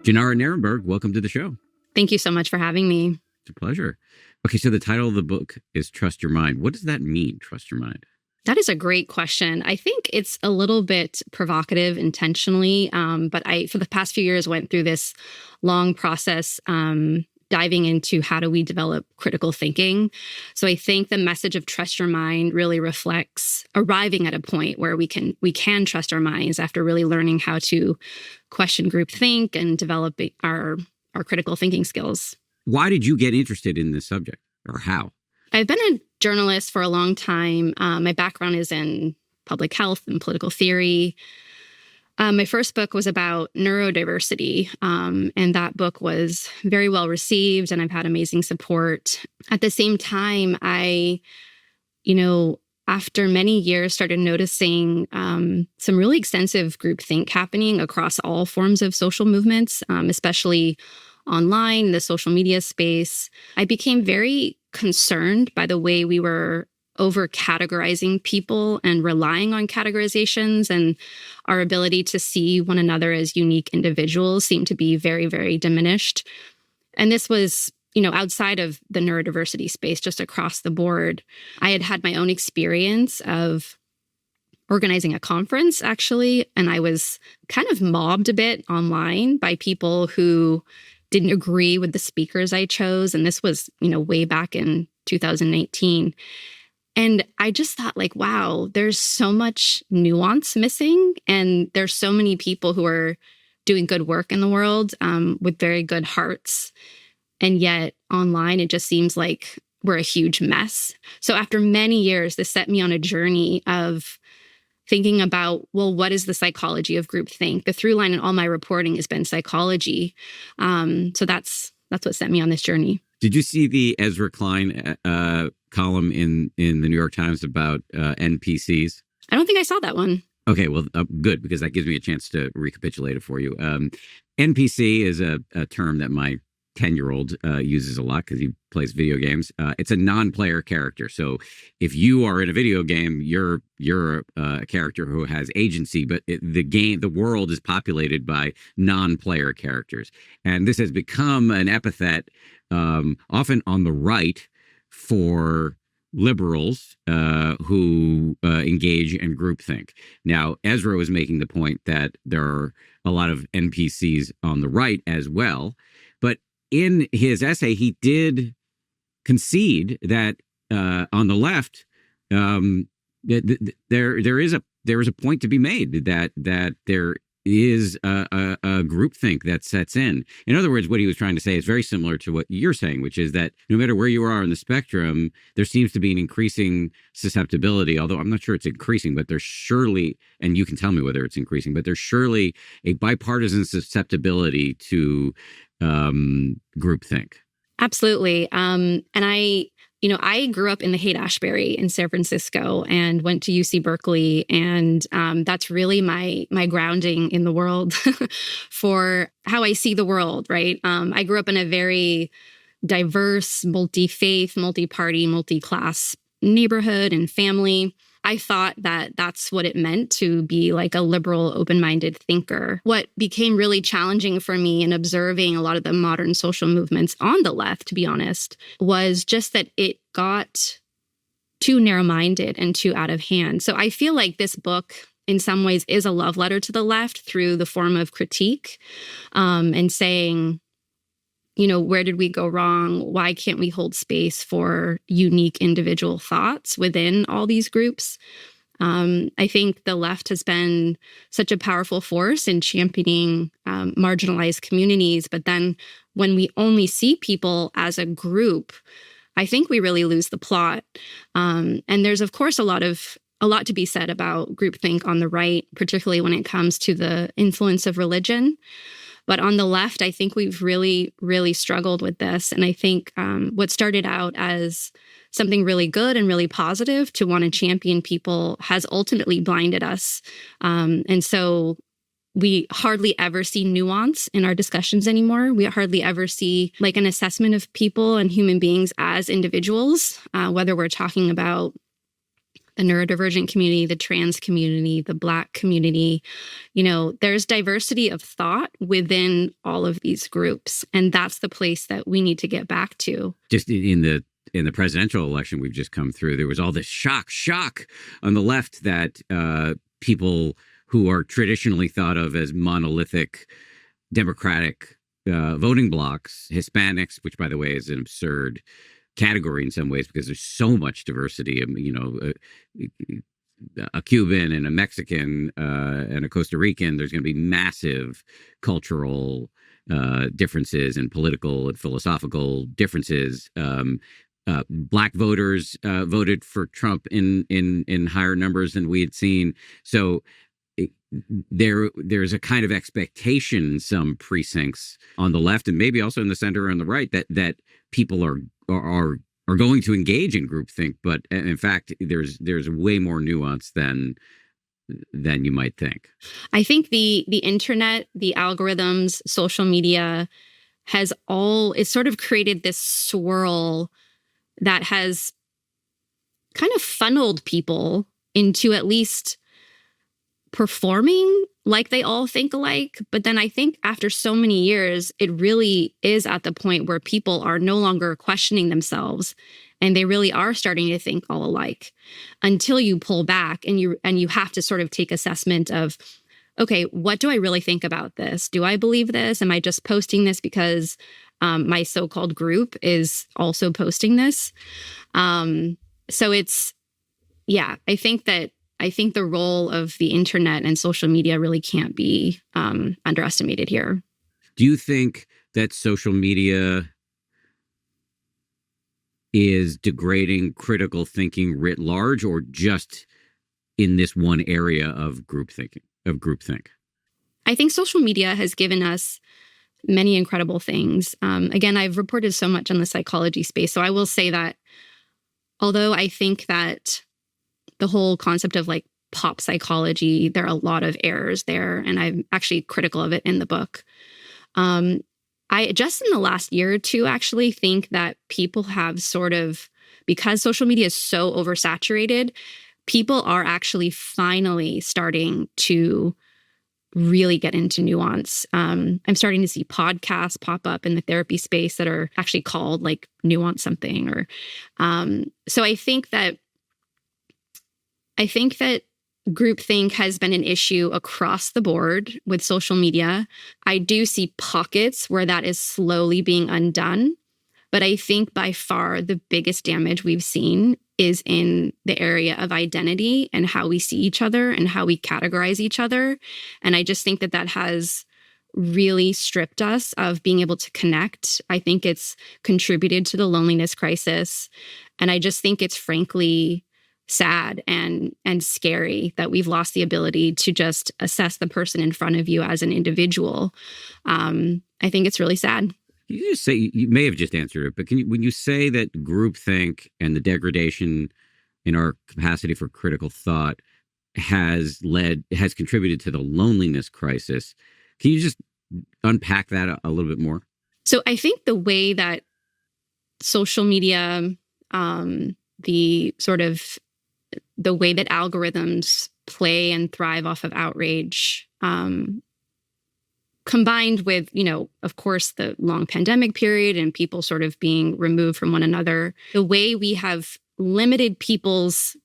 Jenara Nerenberg, welcome to the show. Thank you so much for having me. It's a pleasure. Okay, so the title of the book is Trust Your Mind. What does that mean, trust your mind? That is a great question. I think it's a little bit provocative intentionally, but I, for the past few years, went through this long process diving into how do we develop critical thinking. So I think the message of trust your mind really reflects arriving at a point where we can trust our minds after really learning how to question groupthink and develop our critical thinking skills. Why did you get interested in this subject, or how? I've been a journalist for a long time. My background is in public health and political theory. My first book was about neurodiversity, and that book was very well received, and I've had amazing support. At the same time, after many years, started noticing some really extensive groupthink happening across all forms of social movements, especially online, the social media space. I became very concerned by the way we were over-categorizing people and relying on categorizations, and our ability to see one another as unique individuals seemed to be very, very diminished. And this was, outside of the neurodiversity space, just across the board. I had had my own experience of organizing a conference, actually, and I was kind of mobbed a bit online by people who didn't agree with the speakers I chose. And this was, way back in 2019. And I just thought, wow, there's so much nuance missing. And there's so many people who are doing good work in the world with very good hearts. And yet online, it just seems like we're a huge mess. So after many years, this set me on a journey of thinking about, well, what is the psychology of groupthink? The through line in all my reporting has been psychology. So that's what set me on this journey. Did you see the Ezra Klein column in the New York Times about NPCs? I don't think I saw that one. Okay, well, good, because that gives me a chance to recapitulate it for you. NPC is a term that my 10-year-old uses a lot because he plays video games. It's a non-player character. So if you are in a video game, you're a character who has agency, but the world is populated by non-player characters. And this has become an epithet, often on the right, for liberals who engage in groupthink. Now, Ezra was making the point that there are a lot of NPCs on the right as well, but in his essay, he did concede that on the left, there is a point to be made that there is a groupthink that sets in. In other words, what he was trying to say is very similar to what you're saying, which is that no matter where you are on the spectrum, there seems to be an increasing susceptibility, although I'm not sure it's increasing, but there's surely, and you can tell me whether it's increasing, but there's surely a bipartisan susceptibility to groupthink. Absolutely. And I grew up in the Haight-Ashbury in San Francisco and went to UC Berkeley. And that's really my grounding in the world for how I see the world, right? I grew up in a very diverse, multi-faith, multi-party, multi-class neighborhood and family. I thought that that's what it meant to be like a liberal, open-minded thinker. What became really challenging for me in observing a lot of the modern social movements on the left, to be honest, was just that it got too narrow-minded and too out of hand. So I feel like this book, in some ways, is a love letter to the left through the form of critique and saying, where did we go wrong? Why can't we hold space for unique individual thoughts within all these groups? I think the left has been such a powerful force in championing marginalized communities. But then when we only see people as a group, I think we really lose the plot. And there's, of course, a lot to be said about groupthink on the right, particularly when it comes to the influence of religion. But on the left, I think we've really, really struggled with this. And I think what started out as something really good and really positive to want to champion people has ultimately blinded us. And so we hardly ever see nuance in our discussions anymore. We hardly ever see like an assessment of people and human beings as individuals, whether we're talking about the neurodivergent community, the trans community, the Black community. There's diversity of thought within all of these groups. And that's the place that we need to get back to. Just in the presidential election we've just come through, there was all this shock on the left that people who are traditionally thought of as monolithic Democratic voting blocs, Hispanics, which, by the way, is an absurd category in some ways because there's so much diversity. A Cuban and a Mexican and a Costa Rican, there's going to be massive cultural differences and political and philosophical differences. Black voters voted for Trump in higher numbers than we had seen. So there's a kind of expectation in some precincts on the left and maybe also in the center and the right that people are going to engage in groupthink, but in fact there's way more nuance than you might think. I think the internet, the algorithms, social media it's sort of created this swirl that has kind of funneled people into at least performing like they all think alike. But then I think after so many years, it really is at the point where people are no longer questioning themselves and they really are starting to think all alike until you pull back and you have to sort of take assessment of, okay, what do I really think about this? Do I believe this? Am I just posting this because my so-called group is also posting this? So I think the role of the internet and social media really can't be underestimated here. Do you think that social media is degrading critical thinking writ large, or just in this one area of groupthink? I think social media has given us many incredible things. Again, I've reported so much on the psychology space, so I will say that although I think that the whole concept of like pop psychology, there are a lot of errors there, and I'm actually critical of it in the book. I just in the last year or two actually think that people have sort of, because social media is so oversaturated, people are actually finally starting to really get into nuance. I'm starting to see podcasts pop up in the therapy space that are actually called like Nuance something, or so I think that groupthink has been an issue across the board with social media. I do see pockets where that is slowly being undone, but I think by far the biggest damage we've seen is in the area of identity and how we see each other and how we categorize each other. And I just think that has really stripped us of being able to connect. I think it's contributed to the loneliness crisis. And I just think it's frankly sad and scary that we've lost the ability to just assess the person in front of you as an individual. I think it's really sad. You just say, you may have just answered it, but when you say that groupthink and the degradation in our capacity for critical thought has contributed to the loneliness crisis, can you just unpack that a little bit more? So I think the way that social media, the way that algorithms play and thrive off of outrage, combined with, of course, the long pandemic period and people sort of being removed from one another, the way we have limited people's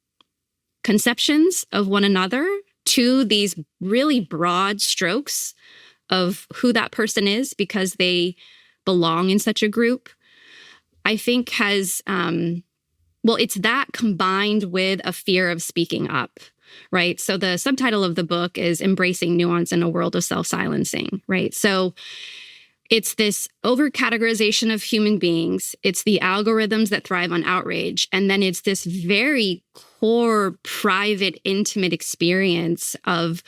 conceptions of one another to these really broad strokes of who that person is because they belong in such a group, I think has, it's that combined with a fear of speaking up, right? So the subtitle of the book is Embracing Nuance in a World of Self-Silencing, right? So it's this over-categorization of human beings. It's the algorithms that thrive on outrage. And then it's this very core, private, intimate experience of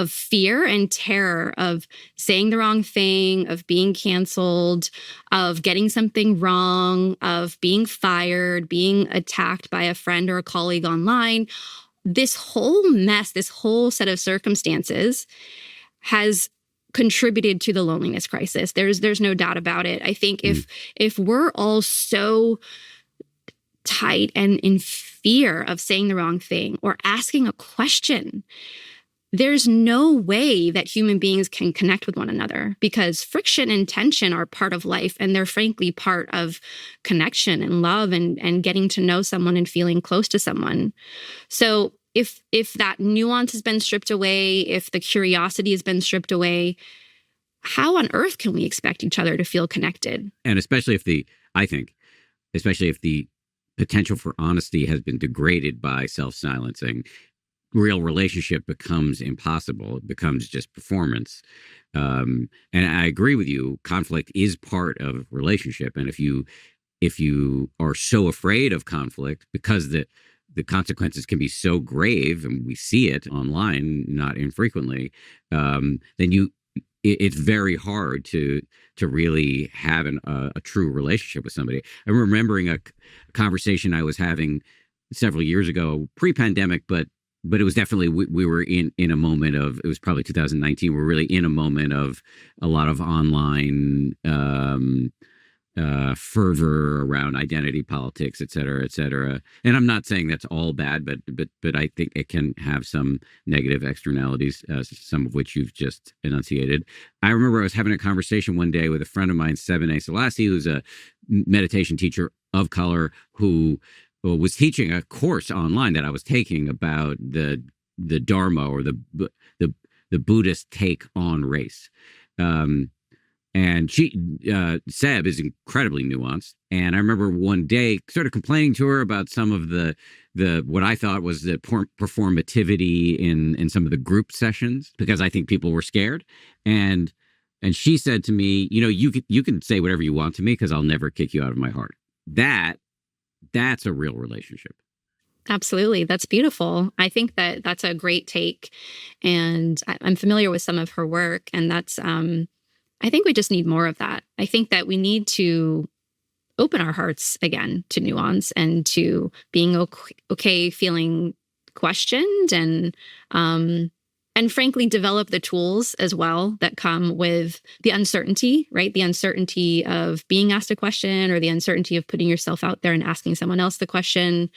fear and terror of saying the wrong thing, of being canceled, of getting something wrong, of being fired, being attacked by a friend or a colleague online. This whole mess, this whole set of circumstances has contributed to the loneliness crisis. There's no doubt about it. I think if we're all so uptight and in fear of saying the wrong thing or asking a question, there's no way that human beings can connect with one another, because friction and tension are part of life, and they're frankly part of connection and love and getting to know someone and feeling close to someone. So if that nuance has been stripped away, if the curiosity has been stripped away, how on earth can we expect each other to feel connected? And I think, especially if the potential for honesty has been degraded by self-silencing, real relationship becomes impossible. It becomes just performance. And I agree with you. Conflict is part of relationship. And if you are so afraid of conflict because the consequences can be so grave, and we see it online not infrequently, then it's very hard to really have a true relationship with somebody. I'm remembering a conversation I was having several years ago, pre-pandemic, but it was definitely we were in a moment of, it was probably 2019. We're really in a moment of a lot of online fervor around identity politics, et cetera, et cetera. And I'm not saying that's all bad, but I think it can have some negative externalities, some of which you've just enunciated. I remember I was having a conversation one day with a friend of mine, Sebene Selassie, who's a meditation teacher of color, who was teaching a course online that I was taking about the Dharma, or the Buddhist take on race. And Seb is incredibly nuanced. And I remember one day sort of complaining to her about some of the what I thought was the performativity in some of the group sessions, because I think people were scared. And she said to me, you can say whatever you want to me, because I'll never kick you out of my heart. That's a real relationship. Absolutely. That's beautiful. I think that that's a great take. And I'm familiar with some of her work, and that's, I think we just need more of that. I think that we need to open our hearts again to nuance and to being okay feeling questioned, and frankly develop the tools as well that come with the uncertainty, right? The uncertainty of being asked a question, or the uncertainty of putting yourself out there and asking someone else the question.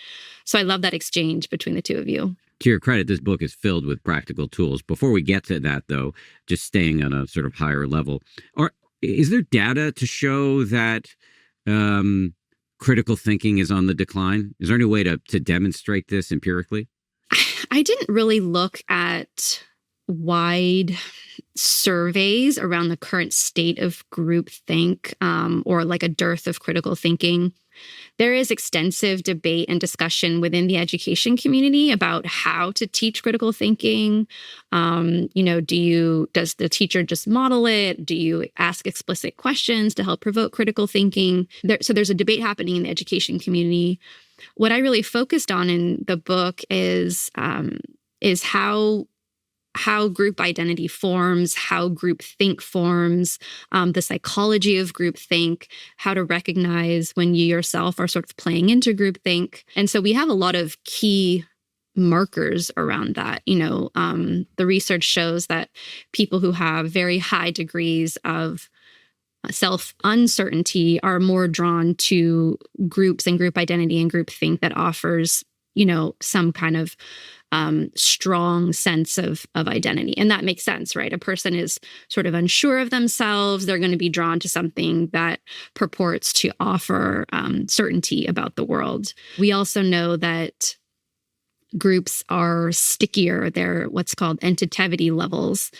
So I love that exchange between the two of you. To your credit, this book is filled with practical tools. Before we get to that, though, just staying on a sort of higher level, is there data to show that critical thinking is on the decline? Is there any way to demonstrate this empirically? I didn't really look at wide surveys around the current state of groupthink, or like a dearth of critical thinking. There is extensive debate and discussion within the education community about how to teach critical thinking. Does the teacher just model it? Do you ask explicit questions to help provoke critical thinking? So there's a debate happening in the education community. What I really focused on in the book is how group identity forms, how groupthink forms, the psychology of groupthink, how to recognize when you yourself are sort of playing into groupthink. And so we have a lot of key markers around that. The research shows that people who have very high degrees of self-uncertainty are more drawn to groups and group identity and groupthink that offers, some kind of strong sense of identity. And that makes sense, right? A person is sort of unsure of themselves. They're going to be drawn to something that purports to offer certainty about the world. We also know that groups are stickier. They're what's called entitevity levels.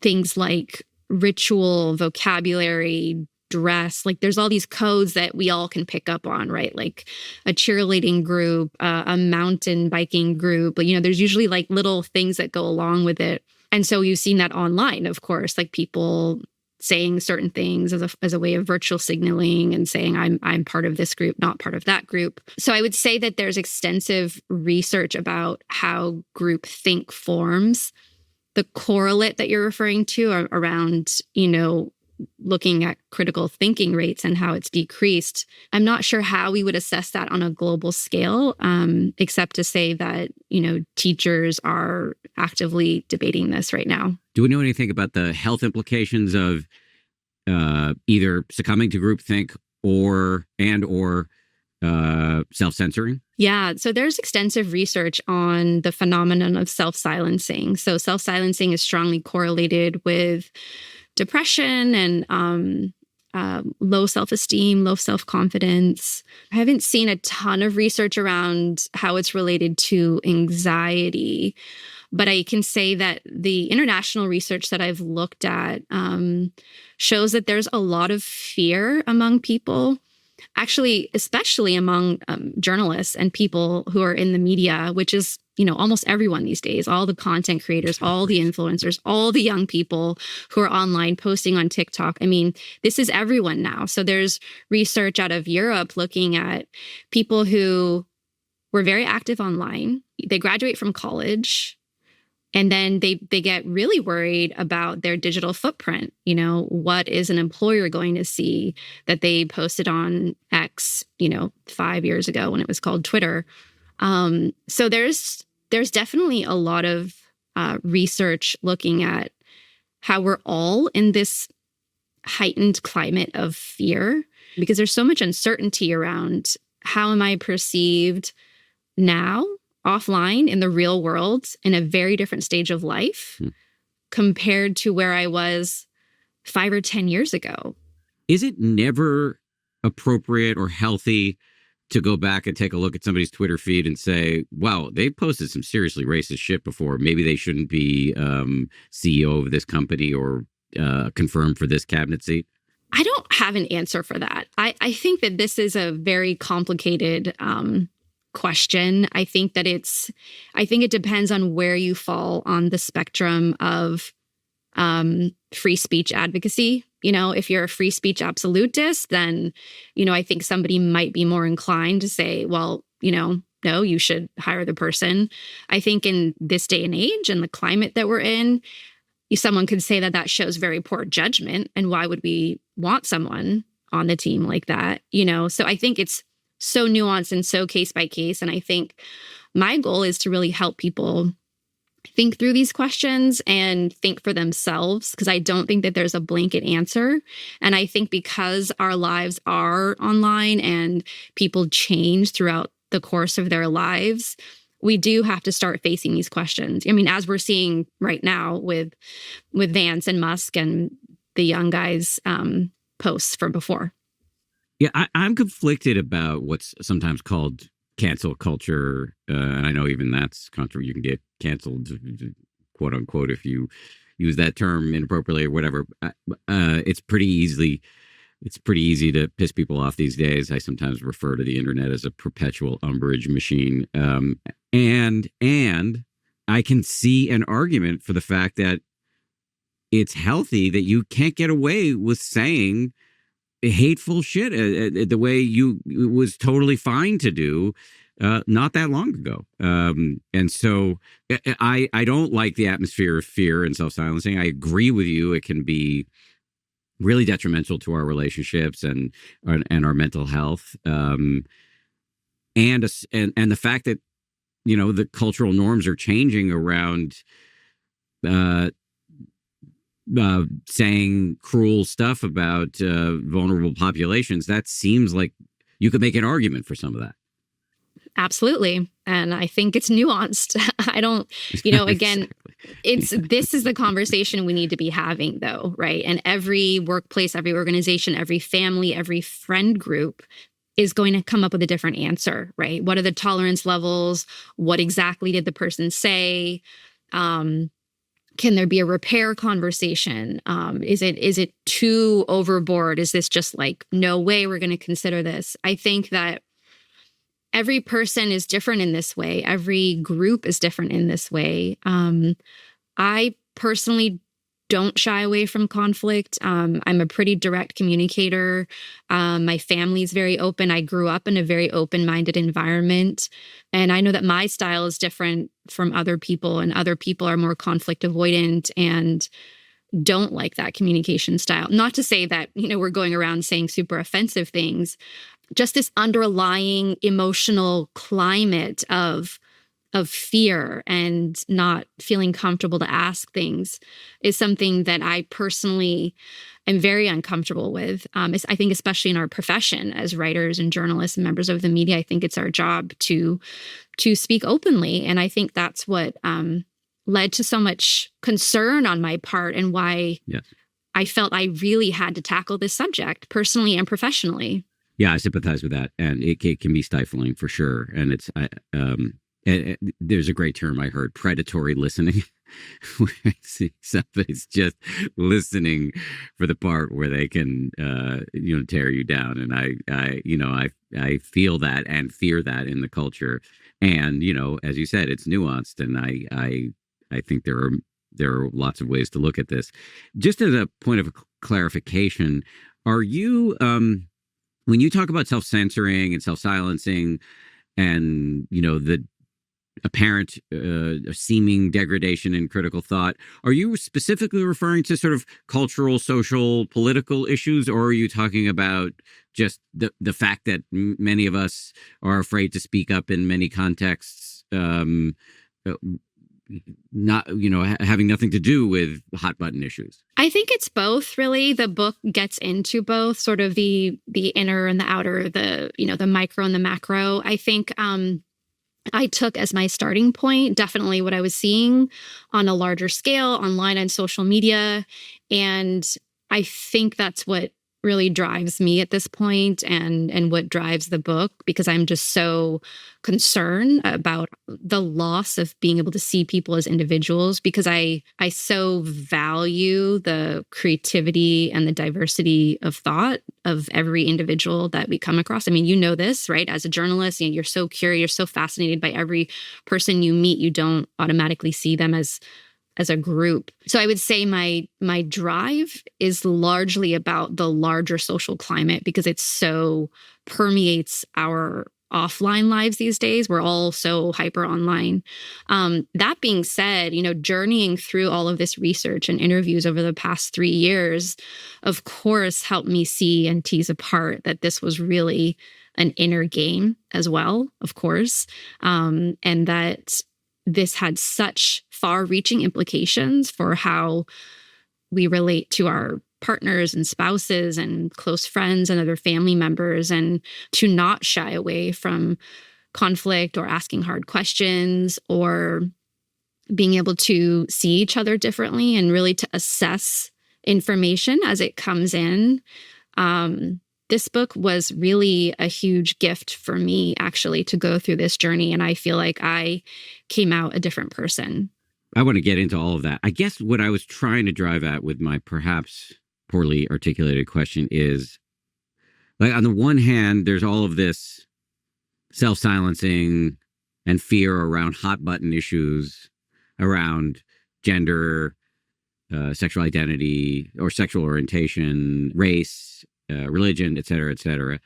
Things like ritual, vocabulary, dress, like there's all these codes that we all can pick up on, right? Like a cheerleading group, a mountain biking group, there's usually like little things that go along with it. And so you've seen that online, of course, like people saying certain things as a way of virtual signaling and saying I'm part of this group, not part of that group. So I would say that there's extensive research about how groupthink forms. The correlate that you're referring to around, looking at critical thinking rates and how it's decreased. I'm not sure how we would assess that on a global scale, except to say that, teachers are actively debating this right now. Do we know anything about the health implications of either succumbing to groupthink or self-censoring? Yeah, so there's extensive research on the phenomenon of self-silencing. So self-silencing is strongly correlated with depression and low self-esteem, low self-confidence. I haven't seen a ton of research around how it's related to anxiety, but I can say that the international research that I've looked at shows that there's a lot of fear among people, actually, especially among journalists and people who are in the media, which is, almost everyone these days, all the content creators, all the influencers, all the young people who are online posting on TikTok. I mean, this is everyone now. So there's research out of Europe looking at people who were very active online. They graduate from college, and then they get really worried about their digital footprint. What is an employer going to see that they posted on X, 5 years ago when it was called Twitter? So there's definitely a lot of research looking at how we're all in this heightened climate of fear, because there's so much uncertainty around how am I perceived now, offline, in the real world, in a very different stage of life compared to where I was 5 or 10 years ago. Is it never appropriate or healthy to go back and take a look at somebody's Twitter feed and say, wow, they posted some seriously racist shit before. Maybe they shouldn't be CEO of this company or confirmed for this cabinet seat? I don't have an answer for that. I think that this is a very complicated question. I think it depends on where you fall on the spectrum of free speech advocacy. If you're a free speech absolutist, then, I think somebody might be more inclined to say, well, no, you should hire the person. I think in this day and age and the climate that we're in, someone could say that shows very poor judgment. And why would we want someone on the team like that? So I think it's so nuanced and so case by case. And I think my goal is to really help people think through these questions and think for themselves, because I don't think that there's a blanket answer. And I think because our lives are online and people change throughout the course of their lives, we do have to start facing these questions. I mean, as we're seeing right now with Vance and Musk and the young guys' posts from before. Yeah, I'm conflicted about what's sometimes called cancel culture. And I know even that's controversial. You can get canceled, quote unquote, if you use that term inappropriately or whatever. It's pretty easy to piss people off these days. I sometimes refer to the internet as a perpetual umbrage machine. And I can see an argument for the fact that it's healthy that you can't get away with saying hateful shit the way it was totally fine to do not that long ago. And so I don't like the atmosphere of fear and self-silencing. I agree with you. It can be really detrimental to our relationships and our mental health. And the fact that, the cultural norms are changing around saying cruel stuff about vulnerable populations, that seems like you could make an argument for some of that. Absolutely. And I think it's nuanced. I don't, again, this is the conversation we need to be having, though, right? And every workplace, every organization, every family, every friend group is going to come up with a different answer, right? What are the tolerance levels? What exactly did the person say? Can there be a repair conversation? Is it too overboard? Is this just like, no way we're going to consider this? I think that every person is different in this way. Every group is different in this way. I personally don't shy away from conflict. I'm a pretty direct communicator. My family is very open. I grew up in a very open-minded environment. And I know that my style is different from other people, and other people are more conflict avoidant and don't like that communication style. Not to say that, we're going around saying super offensive things. Just this underlying emotional climate of fear and not feeling comfortable to ask things is something that I personally am very uncomfortable with. I think especially in our profession as writers and journalists and members of the media, I think it's our job to speak openly. And I think that's what led to so much concern on my part, and why Yes. I felt I really had to tackle this subject personally and professionally. Yeah, I sympathize with that, and it can be stifling for sure. And there's a great term I heard: predatory listening. Where I see somebody's just listening for the part where they can, tear you down. And I feel that and fear that in the culture. And as you said, it's nuanced, and I think there are lots of ways to look at this. Just as a point of clarification, are you when you talk about self-censoring and self-silencing, and the apparent seeming degradation in critical thought, are you specifically referring to sort of cultural, social, political issues, or are you talking about just the fact that many of us are afraid to speak up in many contexts, not having nothing to do with hot button issues? I think it's both, really. The book gets into both, sort of the inner and the outer, the micro and the macro. I think I took as my starting point definitely what I was seeing on a larger scale online on social media. And I think that's what really drives me at this point, and what drives the book, because I'm just so concerned about the loss of being able to see people as individuals, because I so value the creativity and the diversity of thought of every individual that we come across. I mean, this, right? As a journalist, you're so curious, you're so fascinated by every person you meet. You don't automatically see them as a group. So I would say my drive is largely about the larger social climate, because it so permeates our offline lives these days. We're all so hyper online. That being said, journeying through all of this research and interviews over the past 3 years, of course, helped me see and tease apart that this was really an inner game as well, of course, and that this had such far-reaching implications for how we relate to our partners and spouses and close friends and other family members, and to not shy away from conflict or asking hard questions, or being able to see each other differently, and really to assess information as it comes in. This book was really a huge gift for me, actually, to go through this journey. And I feel like I came out a different person. I want to get into all of that. I guess what I was trying to drive at with my perhaps poorly articulated question is, like, on the one hand, there's all of this self-silencing and fear around hot button issues around gender, sexual identity or sexual orientation, race, religion, et cetera, et cetera.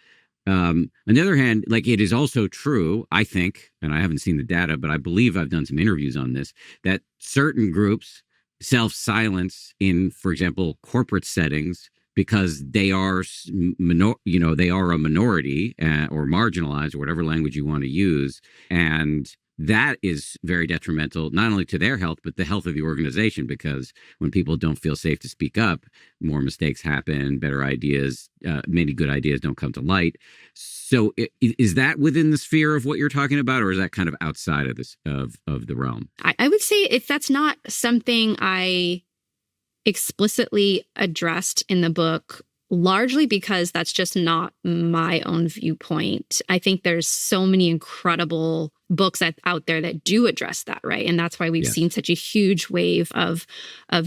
On the other hand, like, it is also true, I think, and I haven't seen the data, but I believe I've done some interviews on this, that certain groups self-silence in, for example, corporate settings, because they are, they are a minority, or marginalized, or whatever language you want to use. And that is very detrimental, not only to their health, but the health of the organization, because when people don't feel safe to speak up, more mistakes happen, better ideas, many good ideas don't come to light. So is that within the sphere of what you're talking about, or is that kind of outside of this, of the realm? I would say that's not something I explicitly addressed in the book, largely because that's just not my own viewpoint. I think there's so many incredible books out there that do address that, right? And that's why we've seen such a huge wave of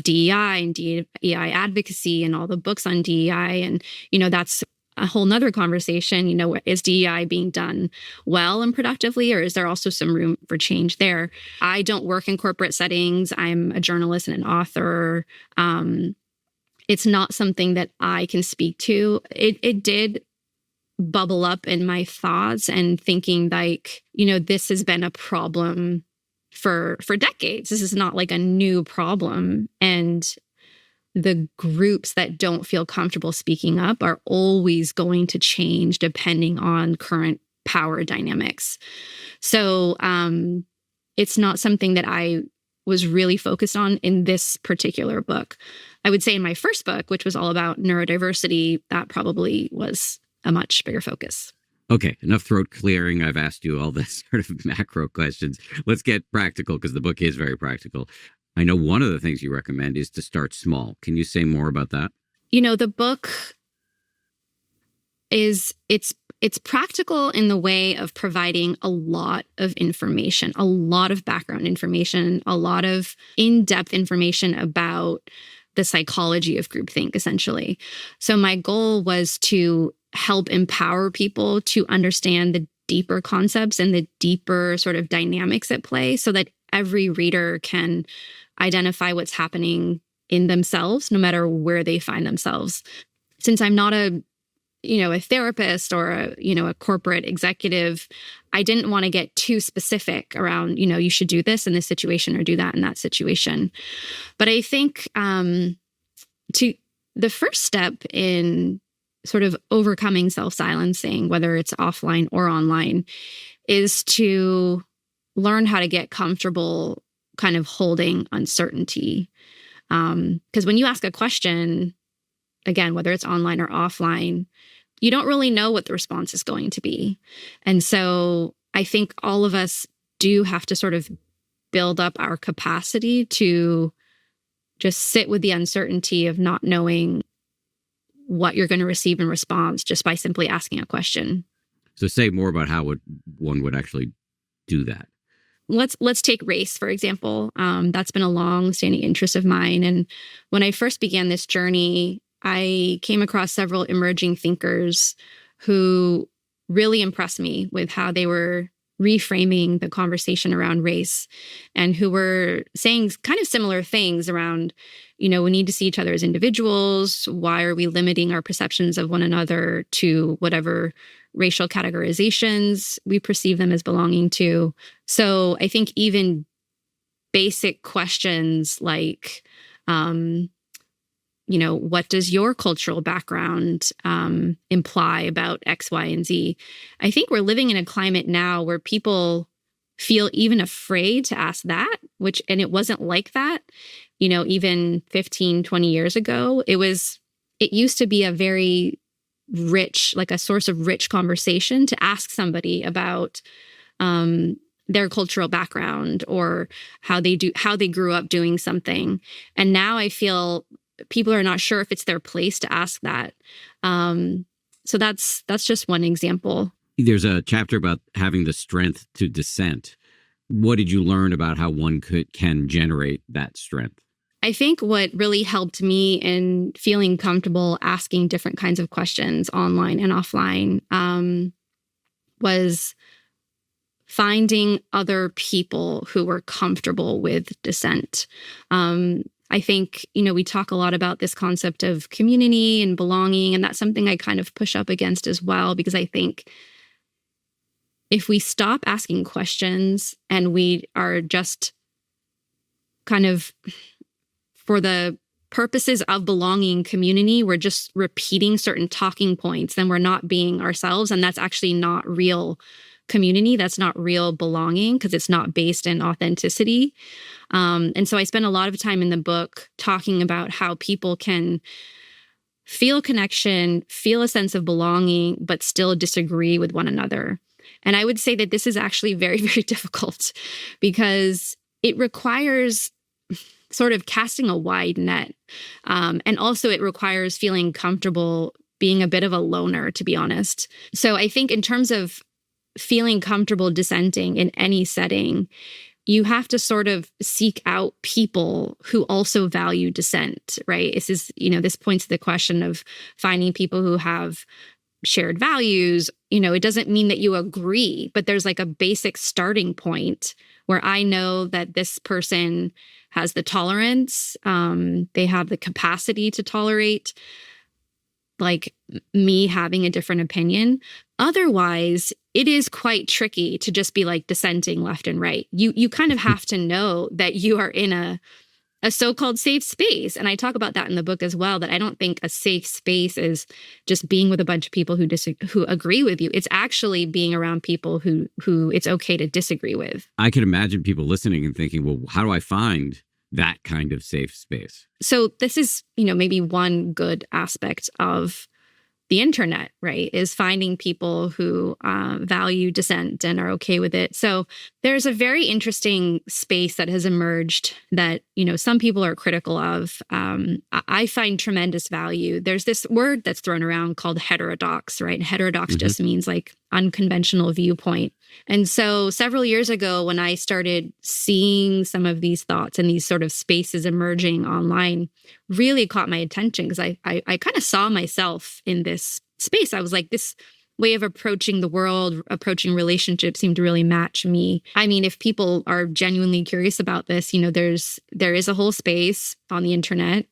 DEI and DEI advocacy, and all the books on DEI. And, that's a whole nother conversation. Is DEI being done well and productively, or is there also some room for change there? I don't work in corporate settings. I'm a journalist and an author. It's not something that I can speak to. It did bubble up in my thoughts and thinking, like, this has been a problem for decades. This is not like a new problem. And the groups that don't feel comfortable speaking up are always going to change depending on current power dynamics. So it's not something that I was really focused on in this particular book. I would say in my first book, which was all about neurodiversity, that probably was a much bigger focus. Okay, enough throat clearing. I've asked you all this sort of macro questions. Let's get practical because the book is very practical. I know one of the things you recommend is to start small. Can you say more about that? The book it's practical in the way of providing a lot of information, a lot of background information, a lot of in-depth information about the psychology of groupthink, essentially. So my goal was to help empower people to understand the deeper concepts and the deeper sort of dynamics at play so that every reader can identify what's happening in themselves, no matter where they find themselves. Since I'm not a therapist or a corporate executive, I didn't want to get too specific around, you should do this in this situation or do that in that situation. But I think to the first step in sort of overcoming self-silencing, whether it's offline or online, is to learn how to get comfortable kind of holding uncertainty. Because when you ask a question, again, whether it's online or offline, you don't really know what the response is going to be. And so I think all of us do have to sort of build up our capacity to just sit with the uncertainty of not knowing what you're going to receive in response just by simply asking a question. So say more about how one would actually do that. Let's take race, for example. That's been a long-standing interest of mine. And when I first began this journey, I came across several emerging thinkers who really impressed me with how they were reframing the conversation around race and who were saying kind of similar things around, we need to see each other as individuals. Why are we limiting our perceptions of one another to whatever racial categorizations we perceive them as belonging to? So I think even basic questions like, what does your cultural background imply about X, Y, and Z? I think we're living in a climate now where people feel even afraid to ask that, and it wasn't like that, even 15, 20 years ago. It used to be a very rich, like a source of rich conversation to ask somebody about their cultural background or how they grew up doing something. And now I feel people are not sure if it's their place to ask that. So that's just one example. There's a chapter about having the strength to dissent. What did you learn about how one can generate that strength? I think what really helped me in feeling comfortable asking different kinds of questions online and offline was finding other people who were comfortable with dissent. I think, we talk a lot about this concept of community and belonging, and that's something I kind of push up against as well, because I think if we stop asking questions and we are just kind of, for the purposes of belonging community, we're just repeating certain talking points, then we're not being ourselves. And that's actually not real community. That's not real belonging because it's not based in authenticity. And so I spend a lot of time in the book talking about how people can feel connection, feel a sense of belonging, but still disagree with one another. And I would say that this is actually very, very difficult because it requires sort of casting a wide net. And also it requires feeling comfortable being a bit of a loner, to be honest. So I think in terms of feeling comfortable dissenting in any setting, you have to sort of seek out people who also value dissent, right? This points to the question of finding people who have shared values. It doesn't mean that you agree, but there's like a basic starting point where I know that this person has the tolerance, they have the capacity to tolerate like me having a different opinion. Otherwise, it is quite tricky to just be like dissenting left and right. You kind of have to know that you are in a a so-called safe space. And I talk about that in the book as well, that I don't think a safe space is just being with a bunch of people who agree with you. It's actually being around people who it's okay to disagree with. I can imagine people listening and thinking, well, how do I find that kind of safe space? So this is, maybe one good aspect of the internet, right, is finding people who value dissent and are okay with it. So there's a very interesting space that has emerged that, some people are critical of. I find tremendous value. There's this word that's thrown around called heterodox, right? Heterodox just means like unconventional viewpoint. And so several years ago, when I started seeing some of these thoughts and these sort of spaces emerging online, really caught my attention because I kind of saw myself in this space. I was like, this way of approaching the world, approaching relationships seemed to really match me. I mean, if people are genuinely curious about this, there is a whole space on the internet.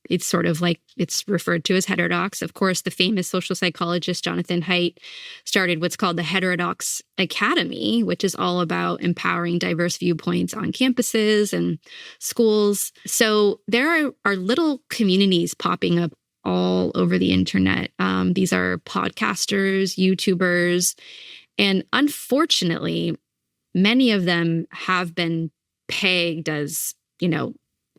It's sort of like it's referred to as heterodox. Of course, the famous social psychologist Jonathan Haidt started what's called the Heterodox Academy, which is all about empowering diverse viewpoints on campuses and schools. So there are little communities popping up all over the internet. These are podcasters, YouTubers, and unfortunately, many of them have been pegged as,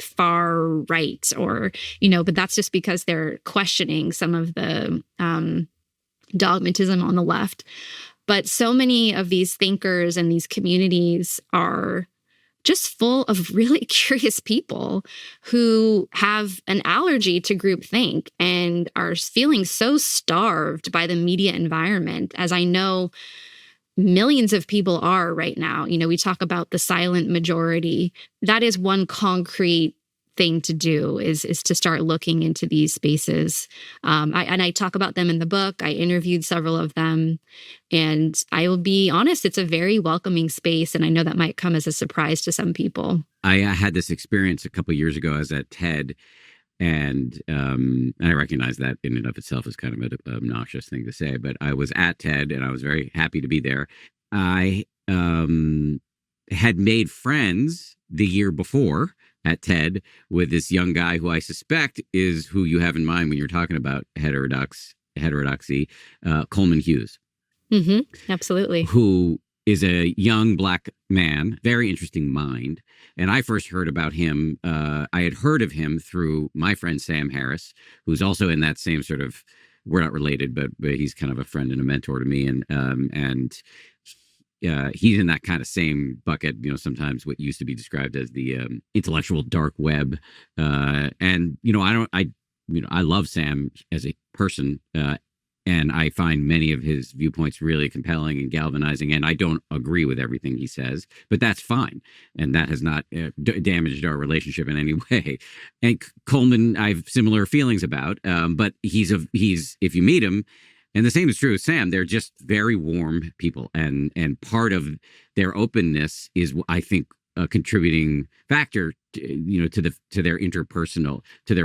far right or, but that's just because they're questioning some of the dogmatism on the left. But so many of these thinkers and these communities are just full of really curious people who have an allergy to groupthink and are feeling so starved by the media environment, as I know millions of people are right now. We talk about the silent majority. That is one concrete thing to do is to start looking into these spaces. I talk about them in the book. I interviewed several of them. And I will be honest, it's a very welcoming space. And I know that might come as a surprise to some people. I had this experience a couple of years ago. I was at TED, and I recognize that in and of itself is kind of an obnoxious thing to say, but I was at TED and I was very happy to be there. I had made friends the year before at TED with this young guy who I suspect is who you have in mind when you're talking about heterodoxy, Coleman Hughes. Absolutely. Who is a young Black man, very interesting mind. And I first heard about him, I had heard of him through my friend Sam Harris, who's also in that same sort of, we're not related, but he's kind of a friend and a mentor to me. And he's in that kind of same bucket, sometimes what used to be described as the intellectual dark web. I love Sam as a person, and I find many of his viewpoints really compelling and galvanizing. And I don't agree with everything he says, but that's fine. And that has not damaged our relationship in any way. And Coleman, I have similar feelings about, but he's if you meet him, and the same is true of Sam, they're just very warm people. And part of their openness is, I think, a contributing factor, to their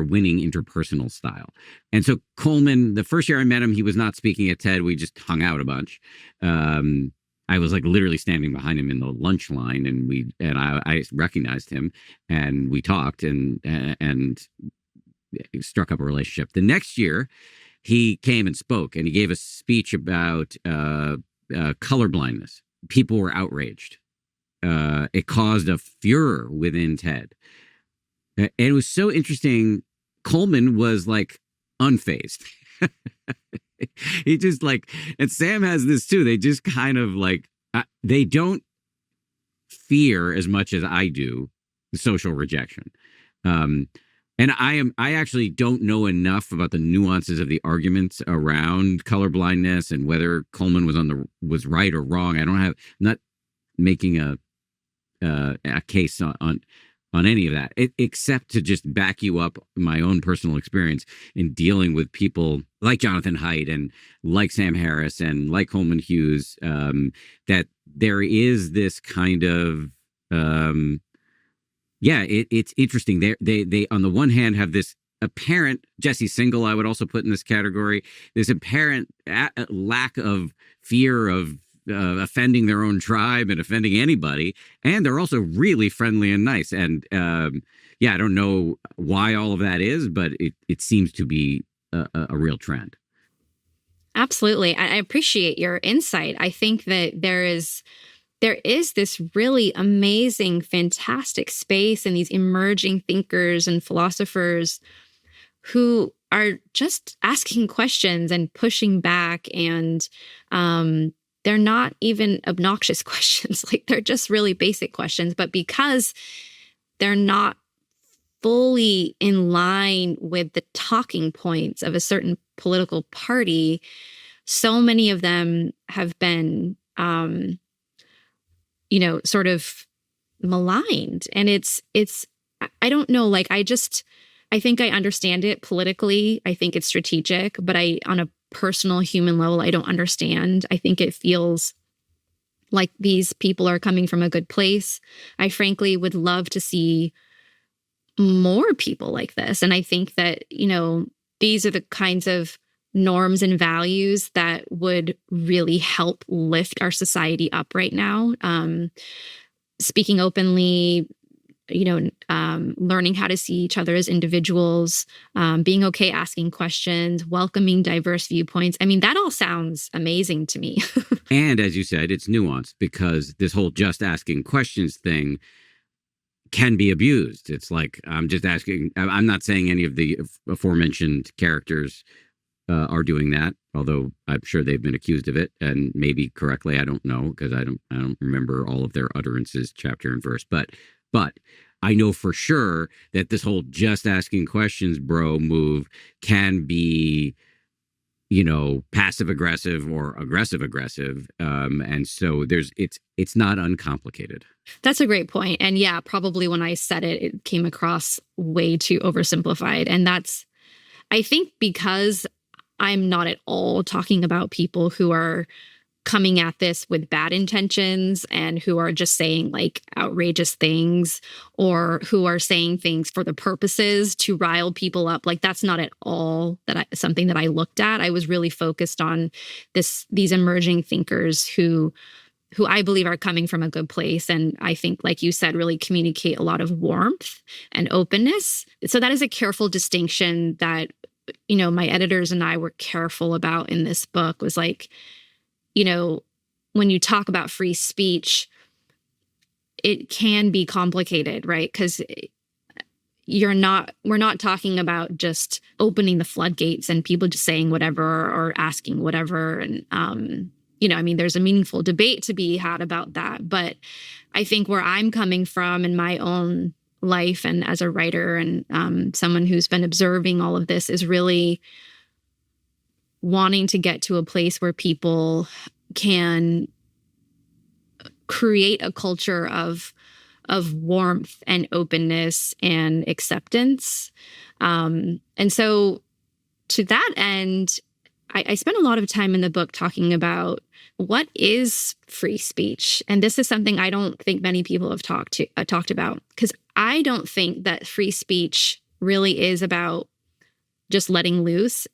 winning interpersonal style. And so Coleman, the first year I met him, he was not speaking at TED. We just hung out a bunch. I was like literally standing behind him in the lunch line, and I recognized him, and we talked and struck up a relationship. The next year, he came and spoke, and he gave a speech about color blindness. People were outraged. It caused a furor within TED. And it was so interesting. Coleman was like unfazed. He just and Sam has this too. They just kind of they don't fear as much as I do social rejection. And I actually don't know enough about the nuances of the arguments around colorblindness and whether Coleman was right or wrong. I'm not making a case on any of that, except to just back you up my own personal experience in dealing with people like Jonathan Haidt and like Sam Harris and like Coleman Hughes, that there is this kind of it's interesting. They on the one hand have this apparent, Jesse Singal I would also put in this category, this apparent lack of fear of offending their own tribe and offending anybody, and they're also really friendly and nice. And yeah, I don't know why all of that is, but it seems to be a real trend. Absolutely. I appreciate your insight. I think that there is this really amazing, fantastic space and these emerging thinkers and philosophers who are just asking questions and pushing back. And they're not even obnoxious questions. Like they're just really basic questions. But because they're not fully in line with the talking points of a certain political party, so many of them have been, sort of maligned. And I don't know, like, I think I understand it politically. I think it's strategic, but on a personal human level, I don't understand. I think it feels like these people are coming from a good place. I frankly would love to see more people like this. And I think that, these are the kinds of norms and values that would really help lift our society up right now. Speaking openly, learning how to see each other as individuals, being okay asking questions, welcoming diverse viewpoints. I mean, that all sounds amazing to me. And as you said, it's nuanced because this whole just asking questions thing can be abused. It's like, I'm just asking, I'm not saying any of the aforementioned characters are doing that, although I'm sure they've been accused of it, and maybe correctly. I don't know, because I don't remember all of their utterances, chapter and verse. But I know for sure that this whole just asking questions, bro, move can be, passive aggressive or aggressive aggressive, and so it's not uncomplicated. That's a great point. And yeah, probably when I said it, it came across way too oversimplified. And that's, I think, because I'm not at all talking about people who are coming at this with bad intentions and who are just saying like outrageous things, or who are saying things for the purposes to rile people up. Like that's not at all something that I looked at. I was really focused on these emerging thinkers who I believe are coming from a good place. And I think, like you said, really communicate a lot of warmth and openness. So that is a careful distinction that, my editors and I were careful about in this book, was like, when you talk about free speech, it can be complicated, right? Because we're not talking about just opening the floodgates and people just saying whatever or asking whatever. And, there's a meaningful debate to be had about that. But I think where I'm coming from in my own life and as a writer and someone who's been observing all of this is really wanting to get to a place where people can create a culture of warmth and openness and acceptance. And so to that end, I spent a lot of time in the book talking about what is free speech. And this is something I don't think many people have talked about, because I don't think that free speech really is about just letting loose.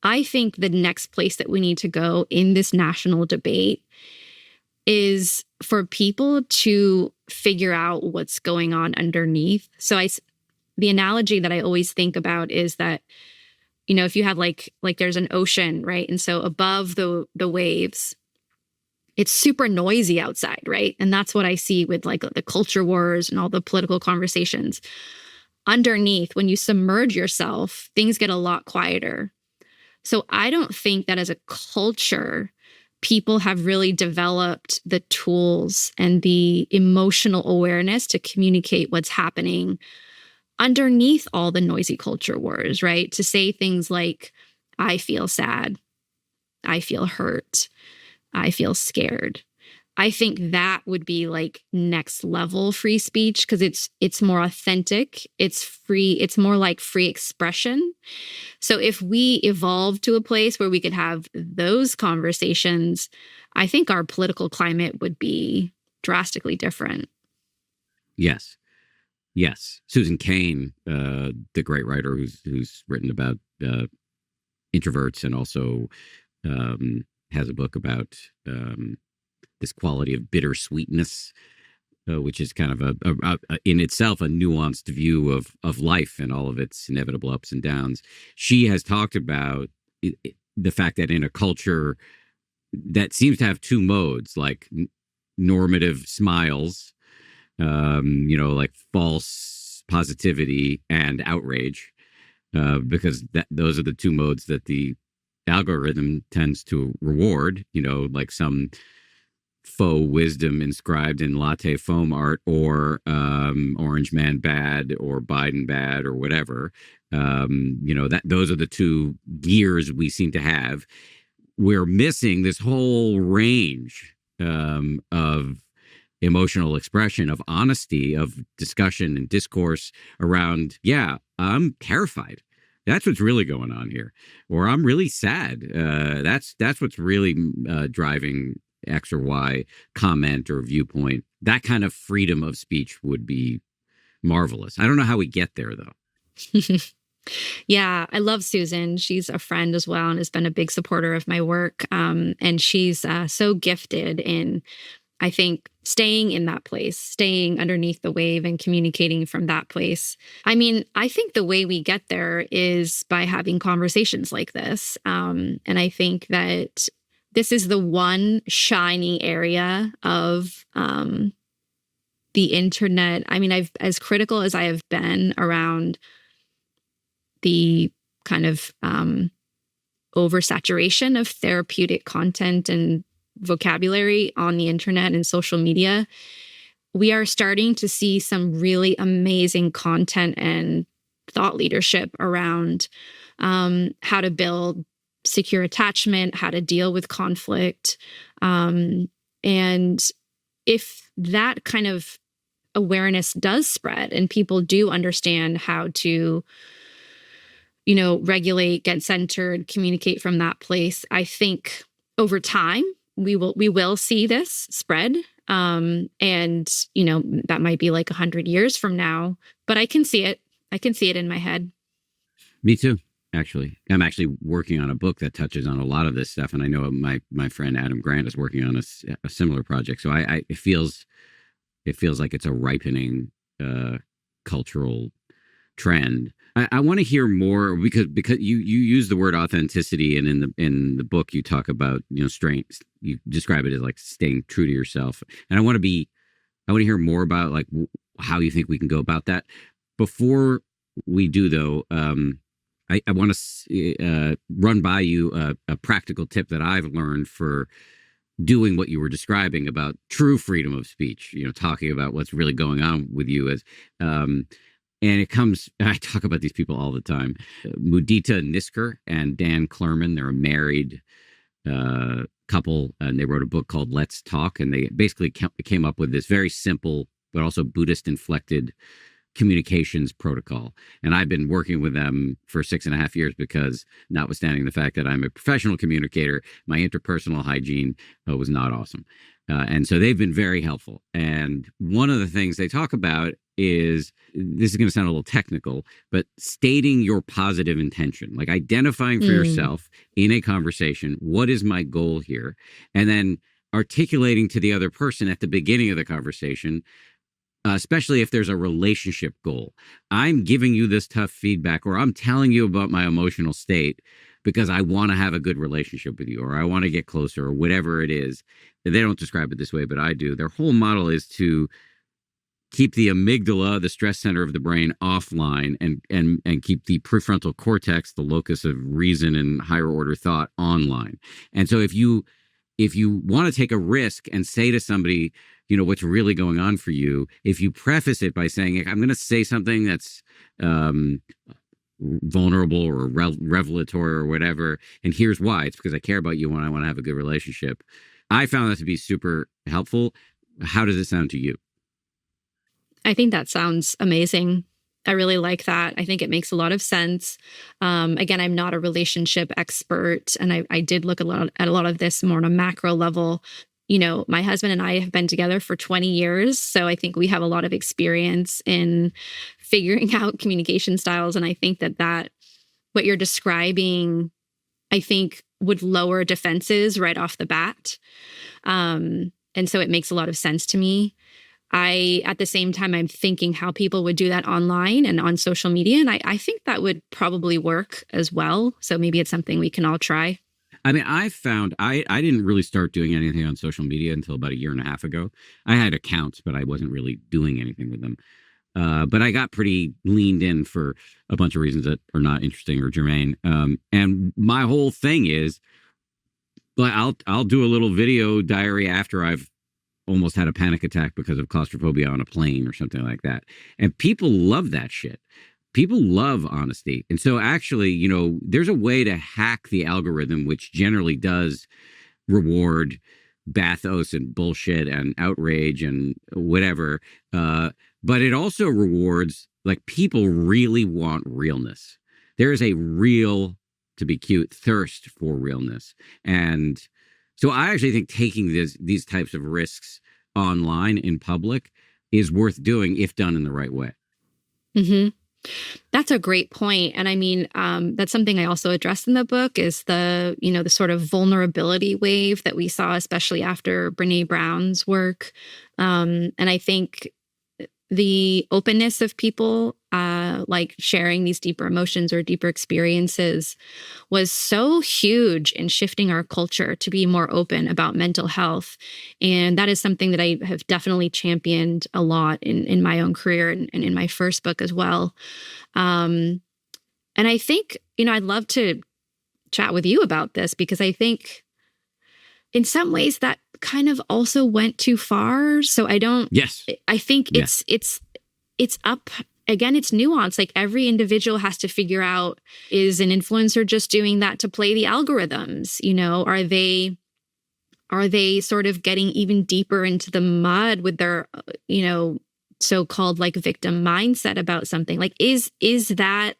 I think the next place that we need to go in this national debate is for people to figure out what's going on underneath. So the analogy that I always think about is that, if you have like there's an ocean, right? And so above the waves, it's super noisy outside, right? And that's what I see with like the culture wars and all the political conversations. Underneath, when you submerge yourself, things get a lot quieter. So I don't think that as a culture, people have really developed the tools and the emotional awareness to communicate what's happening underneath all the noisy culture wars, right? To say things like, I feel sad, I feel hurt, I feel scared. I think that would be like next level free speech, because it's more authentic, it's free, it's more like free expression. So if we evolve to a place where we could have those conversations, I think our political climate would be drastically different. Yes. Susan Cain, the great writer who's written about introverts and also has a book about this quality of bittersweetness, which is kind of in itself a nuanced view of life and all of its inevitable ups and downs. She has talked about the fact that in a culture that seems to have two modes, like normative smiles, like false positivity and outrage, because those are the two modes that the algorithm tends to reward, like some faux wisdom inscribed in latte foam art, or orange man bad or Biden bad or whatever. That those are the two gears we seem to have. We're missing this whole range of emotional expression, of honesty, of discussion and discourse around, yeah, I'm terrified. That's what's really going on here. Or I'm really sad. That's what's really driving X or Y comment or viewpoint. That kind of freedom of speech would be marvelous. I don't know how we get there, though. Yeah, I love Susan. She's a friend as well and has been a big supporter of my work. And she's so gifted in, I think, staying in that place, staying underneath the wave and communicating from that place. I mean, I think the way we get there is by having conversations like this. And I think that this is the one shiny area of the internet. I mean, as critical as I have been around the kind of oversaturation of therapeutic content and vocabulary on the internet and social media, we are starting to see some really amazing content and thought leadership around how to build secure attachment, how to deal with conflict. And if that kind of awareness does spread and people do understand how to regulate, get centered, communicate from that place, I think over time we will see this spread. And that might be like 100 years from now, but I can see it. I can see it in my head. Me too. Actually, I'm actually working on a book that touches on a lot of this stuff, and I know my friend Adam Grant is working on a similar project. So it feels like it's a ripening cultural trend. I want to hear more because you use the word authenticity, and in the book you talk about strength. You describe it as like staying true to yourself, and I want to hear more about like how you think we can go about that. Before we do, though, I want to run by you a practical tip that I've learned for doing what you were describing about true freedom of speech. Talking about what's really going on with you as. And I talk about these people all the time. Mudita Nisker and Dan Clerman, they're a married couple, and they wrote a book called Let's Talk. And they basically came up with this very simple, but also Buddhist inflected communications protocol. And I've been working with them for 6.5 years because, notwithstanding the fact that I'm a professional communicator, my interpersonal hygiene was not awesome. And so they've been very helpful. And one of the things they talk about is, this is going to sound a little technical, but stating your positive intention, like identifying for yourself in a conversation, what is my goal here? And then articulating to the other person at the beginning of the conversation, especially if there's a relationship goal. I'm giving you this tough feedback, or I'm telling you about my emotional state because I want to have a good relationship with you, or I want to get closer, or whatever it is. They don't describe it this way, but I do. Their whole model is to keep the amygdala, the stress center of the brain, offline, and keep the prefrontal cortex, the locus of reason and higher order thought, online. And so if you want to take a risk and say to somebody, what's really going on for you, if you preface it by saying, I'm going to say something that's vulnerable or revelatory or whatever, and here's why. It's because I care about you and I want to have a good relationship. I found that to be super helpful. How does it sound to you? I think that sounds amazing. I really like that. I think it makes a lot of sense. Again, I'm not a relationship expert, and I did look at a lot of this more on a macro level. My husband and I have been together for 20 years, so I think we have a lot of experience in figuring out communication styles. And I think that what you're describing, I think, would lower defenses right off the bat. And so it makes a lot of sense to me. At the same time, I'm thinking how people would do that online and on social media. And I think that would probably work as well. So maybe it's something we can all try. I mean, I found I didn't really start doing anything on social media until about a year and a half ago. I had accounts, but I wasn't really doing anything with them. But I got pretty leaned in for a bunch of reasons that are not interesting or germane. And my whole thing is, like, I'll do a little video diary after I've almost had a panic attack because of claustrophobia on a plane or something like that. And people love that shit. People love honesty. And so actually, there's a way to hack the algorithm, which generally does reward bathos and bullshit and outrage and whatever. But it also rewards, like, people really want realness. There is a real, to be cute, thirst for realness. And so I actually think taking these types of risks online in public is worth doing if done in the right way. Mm-hmm. That's a great point. And I mean, that's something I also addressed in the book is the sort of vulnerability wave that we saw, especially after Brene Brown's work. And I think the openness of people like sharing these deeper emotions or deeper experiences was so huge in shifting our culture to be more open about mental health. And that is something that I have definitely championed a lot in my own career and in my first book as well. And I think, I'd love to chat with you about this because I think in some ways that kind of also went too far. So Yes. I think Yes. it's up. Again, it's nuanced. Like every individual has to figure out, is an influencer just doing that to play the algorithms? Are they sort of getting even deeper into the mud with their, so-called like victim mindset about something? Like, is that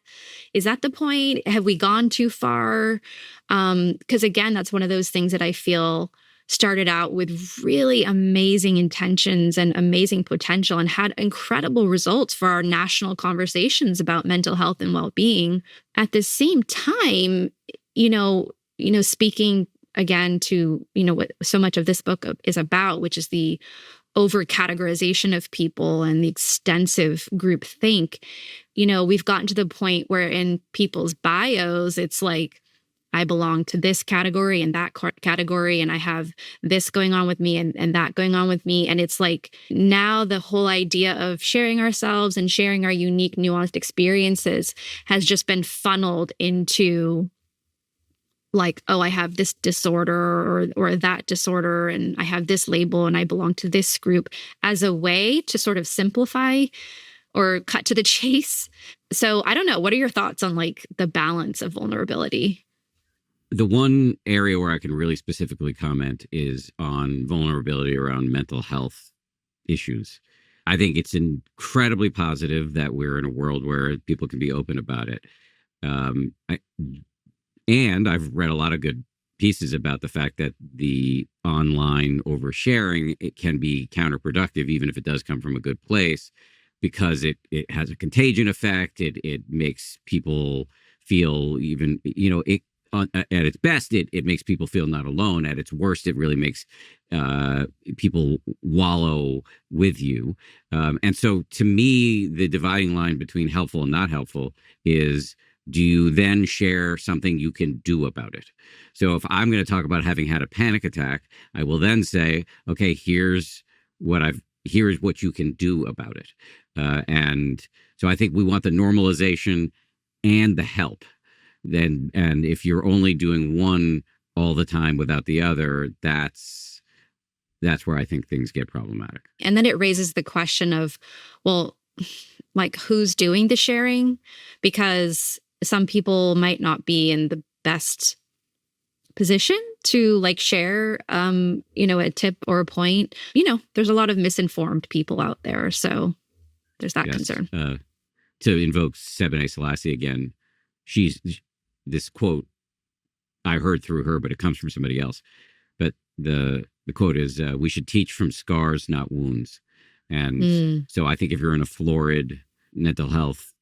the point? Have we gone too far? Because again, that's one of those things that I feel started out with really amazing intentions and amazing potential and had incredible results for our national conversations about mental health and well-being. At the same time, speaking again to, what so much of this book is about, which is the over categorization of people and the extensive group think, we've gotten to the point where in people's bios, it's like, I belong to this category and that category, and I have this going on with me and that going on with me. And it's like now the whole idea of sharing ourselves and sharing our unique, nuanced experiences has just been funneled into like, oh, I have this disorder or that disorder, and I have this label and I belong to this group, as a way to sort of simplify or cut to the chase. So I don't know. What are your thoughts on like the balance of vulnerability? The one area where I can really specifically comment is on vulnerability around mental health issues. I think it's incredibly positive that we're in a world where people can be open about it. And I've read a lot of good pieces about the fact that the online oversharing, it can be counterproductive, even if it does come from a good place, because it has a contagion effect. It makes people feel even, at its best, it makes people feel not alone. At its worst, it really makes people wallow with you. And so to me, the dividing line between helpful and not helpful is, do you then share something you can do about it? So if I'm going to talk about having had a panic attack, I will then say, okay, here's what you can do about it. And so I think we want the normalization and the help. And if you're only doing one all the time without the other, that's where I think things get problematic. And then it raises the question of, well, like who's doing the sharing? Because some people might not be in the best position to like share, a tip or a point. There's a lot of misinformed people out there. So there's that concern. To invoke Sebene Selassie again, this quote I heard through her, but it comes from somebody else. But the quote is, we should teach from scars, not wounds. And so I think if you're in a florid mental health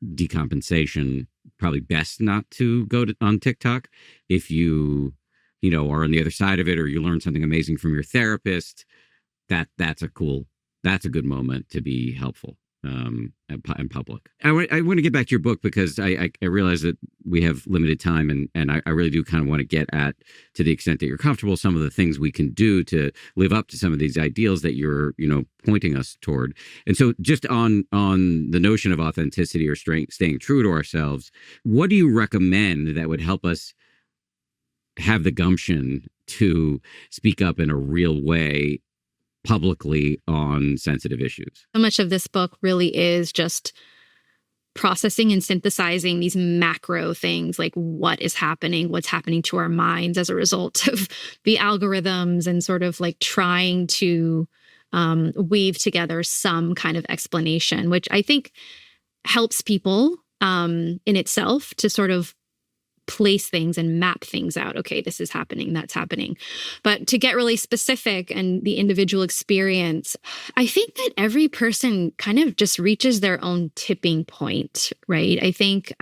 decompensation, probably best not to go on TikTok. If you are on the other side of it, or you learn something amazing from your therapist, that's a good moment to be helpful in public. I want to get back to your book because I realize that we have limited time, and I really do kind of want to get at, to the extent that you're comfortable, some of the things we can do to live up to some of these ideals that you're pointing us toward. And so just on the notion of authenticity or staying true to ourselves, what do you recommend that would help us have the gumption to speak up in a real way publicly on sensitive issues? So much of this book really is just processing and synthesizing these macro things, like what's happening to our minds as a result of the algorithms, and sort of like trying to weave together some kind of explanation, which I think helps people in itself to sort of place things and map things out. Okay, this is happening, that's happening. But to get really specific and the individual experience, I think that every person kind of just reaches their own tipping point, right? I think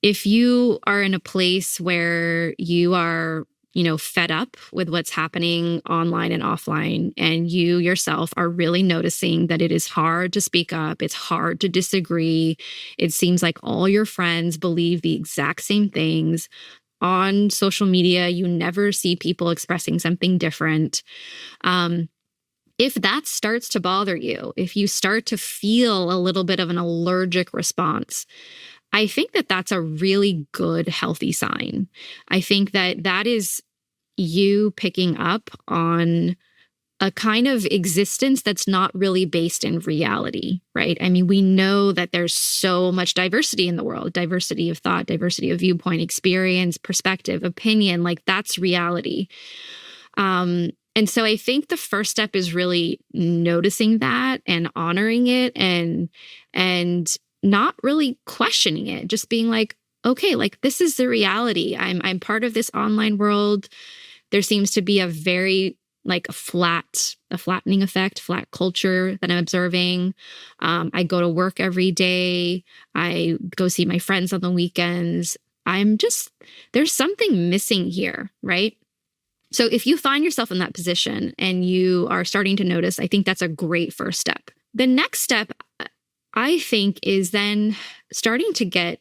if you are in a place where you are fed up with what's happening online and offline, and you yourself are really noticing that it is hard to speak up, it's hard to disagree. It seems like all your friends believe the exact same things. On social media, you never see people expressing something different. If that starts to bother you, if you start to feel a little bit of an allergic response, I think that that's a really good, healthy sign. I think that that is you picking up on a kind of existence that's not really based in reality, right? I mean, we know that there's so much diversity in the world, diversity of thought, diversity of viewpoint, experience, perspective, opinion, like that's reality. And so I think the first step is really noticing that and honoring it, and not really questioning it, just being like, okay, like this is the reality. I'm part of this online world. There seems to be a very like a flattening effect, flat culture that I'm observing. I go to work every day. I go see my friends on the weekends. There's something missing here, right? So if you find yourself in that position and you are starting to notice, I think that's a great first step. The next step, I think, is then starting to get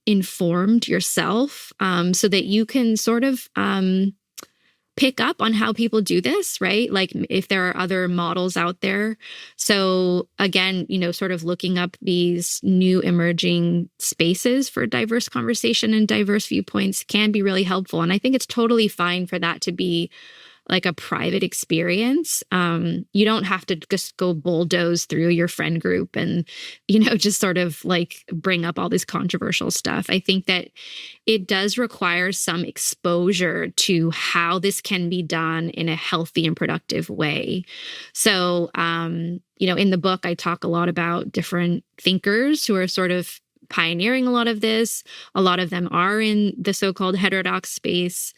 informed yourself, so that you can sort of pick up on how people do this, right? Like if there are other models out there. So again, sort of looking up these new emerging spaces for diverse conversation and diverse viewpoints can be really helpful. And I think it's totally fine for that to be like a private experience. You don't have to just go bulldoze through your friend group and, just sort of like bring up all this controversial stuff. I think that it does require some exposure to how this can be done in a healthy and productive way. So, in the book, I talk a lot about different thinkers who are sort of pioneering a lot of this. A lot of them are in the so-called heterodox space.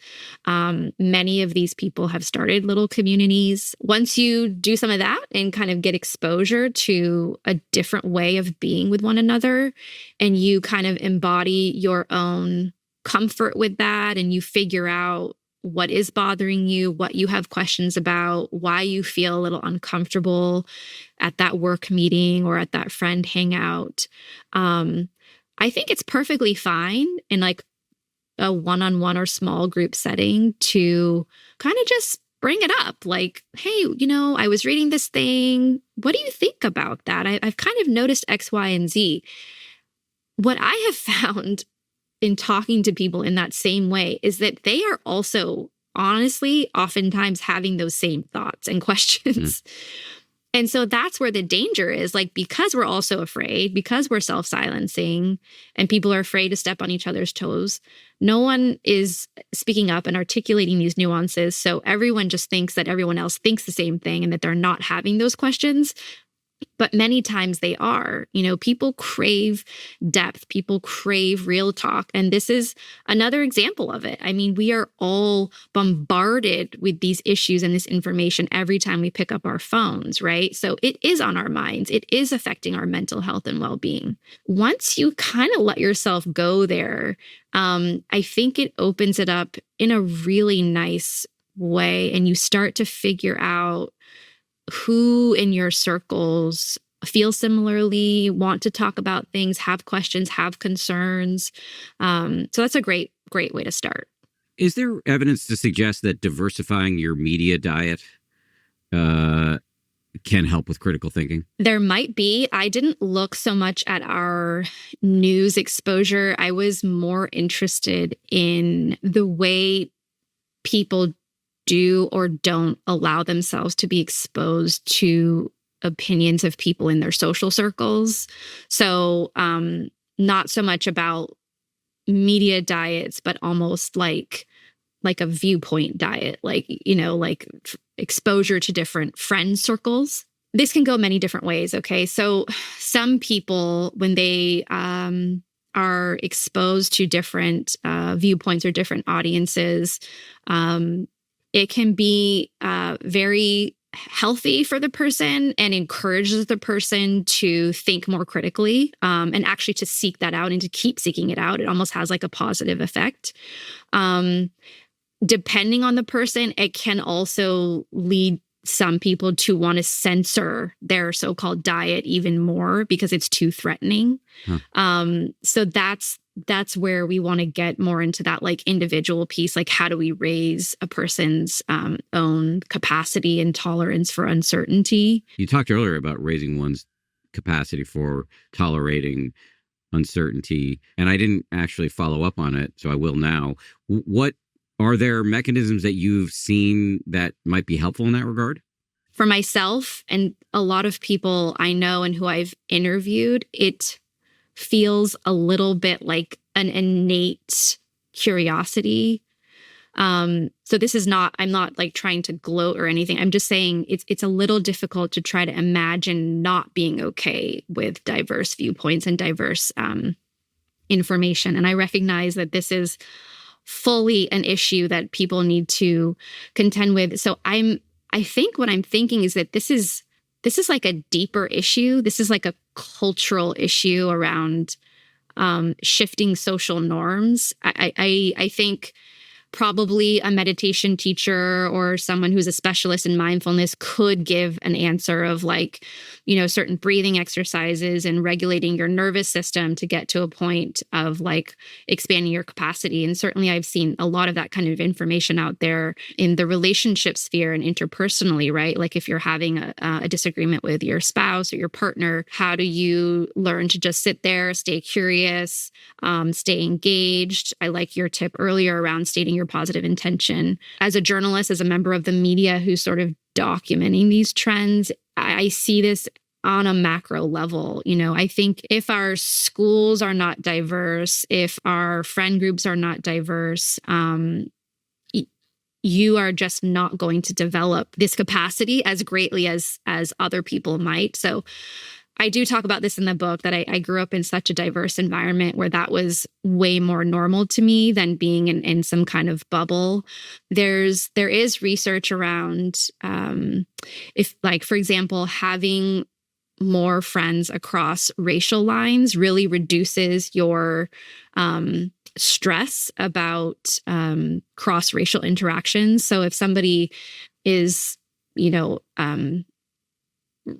Many of these people have started little communities. Once you do some of that and kind of get exposure to a different way of being with one another, and you kind of embody your own comfort with that, and you figure out what is bothering you, what you have questions about, why you feel a little uncomfortable at that work meeting or at that friend hangout, I think it's perfectly fine in like a one-on-one or small group setting to kind of just bring it up. Like, hey, I was reading this thing. What do you think about that? I've kind of noticed X, Y, and Z. What I have found in talking to people in that same way is that they are also honestly oftentimes having those same thoughts and questions. And so that's where the danger is, like, because we're also afraid, because we're self-silencing and people are afraid to step on each other's toes, no one is speaking up and articulating these nuances. So everyone just thinks that everyone else thinks the same thing and that they're not having those questions. But many times they are. People crave depth, people crave real talk. And this is another example of it. I mean, we are all bombarded with these issues and this information every time we pick up our phones, right? So it is on our minds, it is affecting our mental health and well-being. Once you kind of let yourself go there, I think it opens it up in a really nice way, and you start to figure out who in your circles feel similarly, want to talk about things, have questions, have concerns. So that's a great way to start. Is there evidence to suggest that diversifying your media diet can help with critical thinking? There might be. I didn't look so much at our news exposure. I was more interested in the way people do or don't allow themselves to be exposed to opinions of people in their social circles. So not so much about media diets, but almost like a viewpoint diet, like exposure to different friend circles. This can go many different ways. Okay. So some people, when they are exposed to different viewpoints or different audiences, it can be very healthy for the person and encourages the person to think more critically, and actually to seek that out and to keep seeking it out. It almost has like a positive effect. Depending on the person, it can also lead some people to want to censor their so-called diet even more because it's too threatening. So that's where we want to get more into that like individual piece. Like, how do we raise a person's own capacity and tolerance for uncertainty? You talked earlier about raising one's capacity for tolerating uncertainty, and I didn't actually follow up on it, so I will now. What are there mechanisms that you've seen that might be helpful in that regard? For myself and a lot of people I know and who I've interviewed, it feels a little bit like an innate curiosity. So this is not, I'm not like trying to gloat or anything. I'm just saying it's a little difficult to try to imagine not being okay with diverse viewpoints and diverse information. And I recognize that this is fully an issue that people need to contend with. So I think what I'm thinking is that this is like a deeper issue. This is like a cultural issue around shifting social norms. I think probably a meditation teacher or someone who's a specialist in mindfulness could give an answer of like, certain breathing exercises and regulating your nervous system to get to a point of like expanding your capacity. And certainly I've seen a lot of that kind of information out there in the relationship sphere and interpersonally, right? Like if you're having a disagreement with your spouse or your partner, how do you learn to just sit there, stay curious, stay engaged? I like your tip earlier around stating your positive intention. As a journalist, as a member of the media who's sort of documenting these trends, I see this on a macro level. I think if our schools are not diverse, if our friend groups are not diverse, you are just not going to develop this capacity as greatly as other people might. So I do talk about this in the book, that I grew up in such a diverse environment where that was way more normal to me than being in some kind of bubble. There is research around if, like, for example, having more friends across racial lines really reduces your stress about cross-racial interactions. So if somebody is,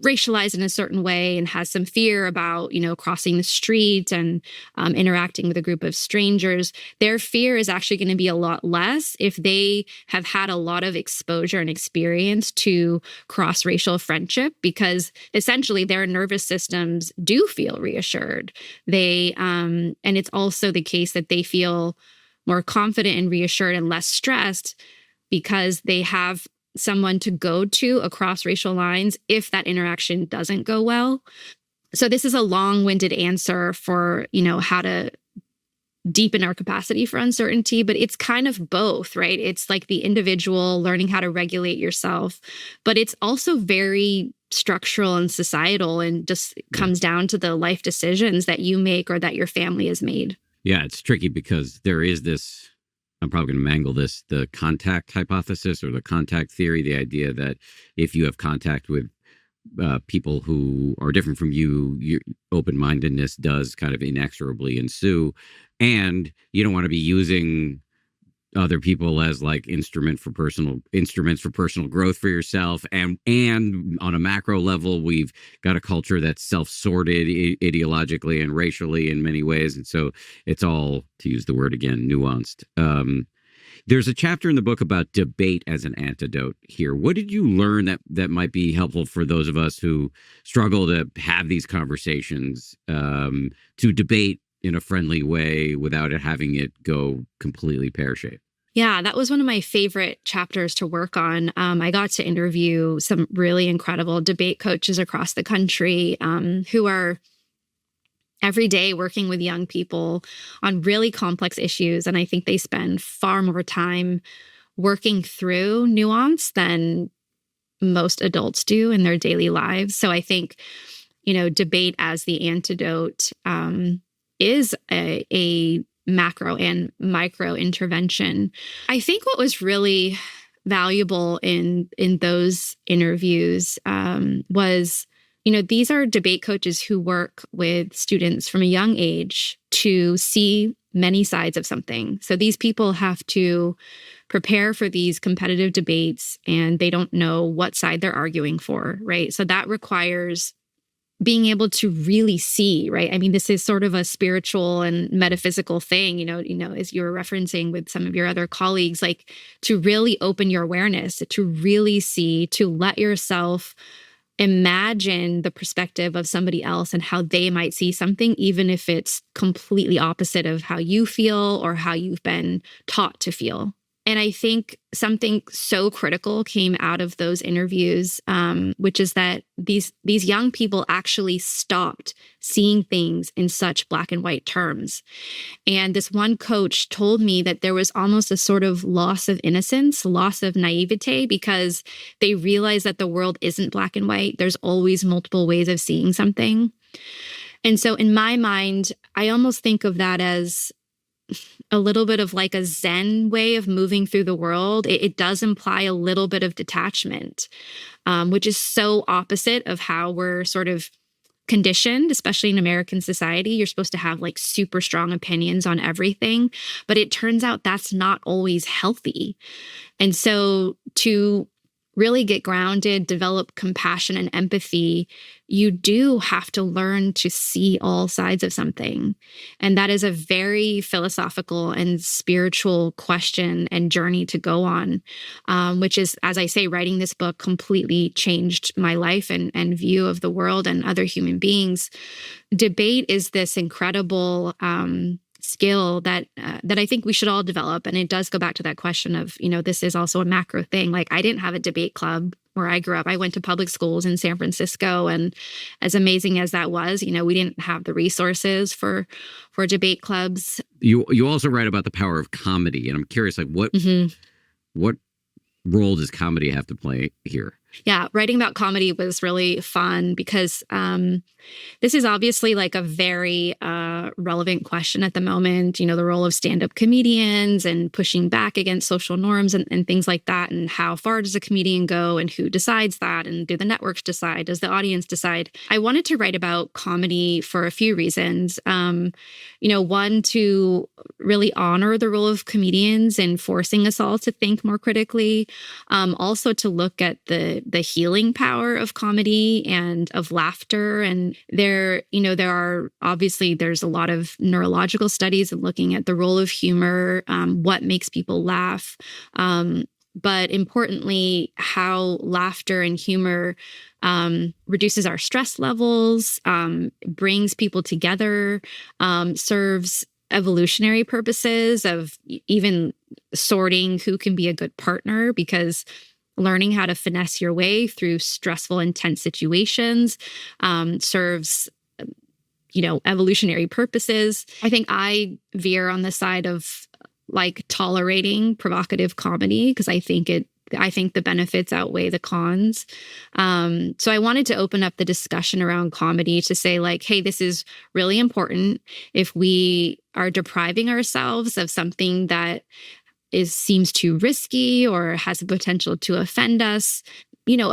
racialized in a certain way and has some fear about, crossing the street and interacting with a group of strangers, their fear is actually going to be a lot less if they have had a lot of exposure and experience to cross-racial friendship, because essentially their nervous systems do feel reassured. And it's also the case that they feel more confident and reassured and less stressed because they have someone to go to across racial lines if that interaction doesn't go well. So this is a long-winded answer for, how to deepen our capacity for uncertainty, but it's kind of both, right? It's like the individual learning how to regulate yourself, but it's also very structural and societal, and just comes down to the life decisions that you make or that your family has made. Yeah, it's tricky because there is this, I'm probably going to mangle this, the contact hypothesis or the contact theory, the idea that if you have contact with people who are different from you, your open-mindedness does kind of inexorably ensue. And you don't want to be using other people as like instruments for personal growth for yourself. And on a macro level, we've got a culture that's self-sorted ideologically and racially in many ways. And so it's all, to use the word again, nuanced. There's a chapter in the book about debate as an antidote here. What did you learn that might be helpful for those of us who struggle to have these conversations, to debate in a friendly way without having it go completely pear-shaped? Yeah, that was one of my favorite chapters to work on. I got to interview some really incredible debate coaches across the country, who are every day working with young people on really complex issues. And I think they spend far more time working through nuance than most adults do in their daily lives. So I think, debate as the antidote is a macro and micro intervention. I think what was really valuable in those interviews was, these are debate coaches who work with students from a young age to see many sides of something. So these people have to prepare for these competitive debates, and they don't know what side they're arguing for, right? So that requires being able to really see, right? I mean, this is sort of a spiritual and metaphysical thing, as you were referencing with some of your other colleagues, like to really open your awareness, to really see, to let yourself imagine the perspective of somebody else and how they might see something, even if it's completely opposite of how you feel or how you've been taught to feel. And I think something so critical came out of those interviews, which is that these young people actually stopped seeing things in such black and white terms. And this one coach told me that there was almost a sort of loss of innocence, loss of naivete, because they realized that the world isn't black and white. There's always multiple ways of seeing something. And so in my mind, I almost think of that as a little bit of like a Zen way of moving through the world. It does imply a little bit of detachment, which is so opposite of how we're sort of conditioned, especially in American society. You're supposed to have like super strong opinions on everything, but it turns out that's not always healthy. And so to really get grounded, develop compassion and empathy, you do have to learn to see all sides of something. And that is a very philosophical and spiritual question and journey to go on, which is, as I say, writing this book completely changed my life and view of the world and other human beings. Debate is this incredible skill that I think we should all develop. And it does go back to that question of, this is also a macro thing. Like, I didn't have a debate club where I grew up. I went to public schools in San Francisco. And as amazing as that was, we didn't have the resources for debate clubs. You also write about the power of comedy. And I'm curious, like what role does comedy have to play here? Yeah, writing about comedy was really fun because this is obviously like a very relevant question at the moment, the role of stand-up comedians and pushing back against social norms and things like that. And how far does a comedian go and who decides that? And do the networks decide? Does the audience decide? I wanted to write about comedy for a few reasons. One, to really honor the role of comedians in forcing us all to think more critically. Also to look at the healing power of comedy and of laughter. And there's a lot of neurological studies and looking at the role of humor, what makes people laugh. But importantly, how laughter and humor reduces our stress levels, brings people together, serves evolutionary purposes of even sorting who can be a good partner, because learning how to finesse your way through stressful, intense situations serves evolutionary purposes. I think I veer on the side of like tolerating provocative comedy because I think the benefits outweigh the cons. So I wanted to open up the discussion around comedy to say like, hey, this is really important. If we are depriving ourselves of something that seems too risky or has the potential to offend us,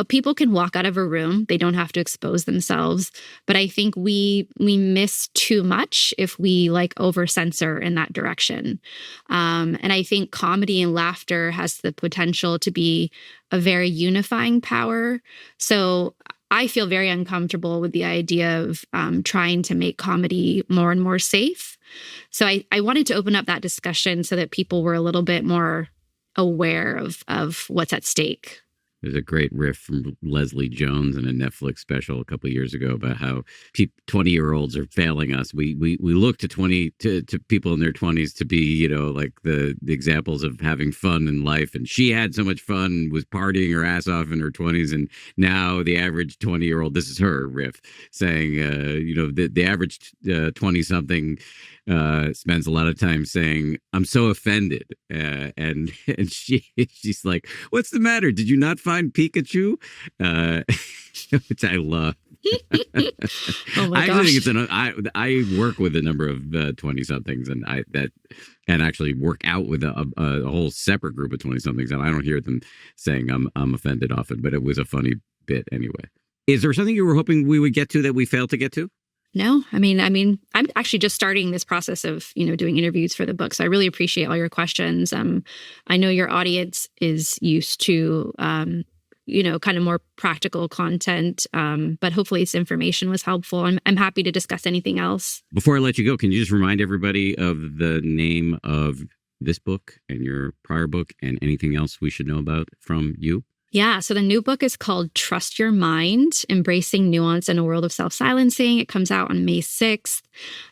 people can walk out of a room. They don't have to expose themselves. But I think we miss too much if we like over censor in that direction. And I think comedy and laughter has the potential to be a very unifying power. So I feel very uncomfortable with the idea of trying to make comedy more and more safe. So I wanted to open up that discussion so that people were a little bit more aware of what's at stake. There's a great riff from Leslie Jones in a Netflix special a couple of years ago about how 20-year-olds are failing us. We look to people in their 20s to be, like the examples of having fun in life. And she had so much fun, was partying her ass off in her 20s. And now the average 20-year-old, this is her riff, saying, the average 20-something spends a lot of time saying, "I'm so offended," and she's like, "What's the matter? Did you not find Pikachu?" Which I love. Oh my I gosh! actually think I work with a number of 20-somethings, and actually work out with a whole separate group of 20-somethings, and I don't hear them saying I'm offended often. But it was a funny bit anyway. Is there something you were hoping we would get to that we failed to get to? No, I mean, I'm actually just starting this process of, doing interviews for the book. So I really appreciate all your questions. I know your audience is used to, kind of more practical content, but hopefully this information was helpful. I'm happy to discuss anything else. Before I let you go, can you just remind everybody of the name of this book and your prior book and anything else we should know about from you? Yeah. So the new book is called Trust Your Mind, Embracing Nuance in a World of Self-Silencing. It comes out on May 6th.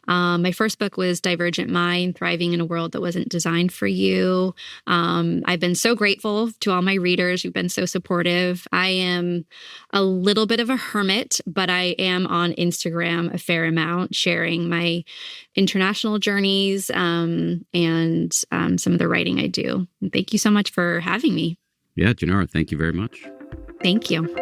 My first book was Divergent Mind, Thriving in a World That Wasn't Designed for You. I've been so grateful to all my readers. You've been so supportive. I am a little bit of a hermit, but I am on Instagram a fair amount, sharing my international journeys and some of the writing I do. And thank you so much for having me. Yeah, Jenara, thank you very much. Thank you.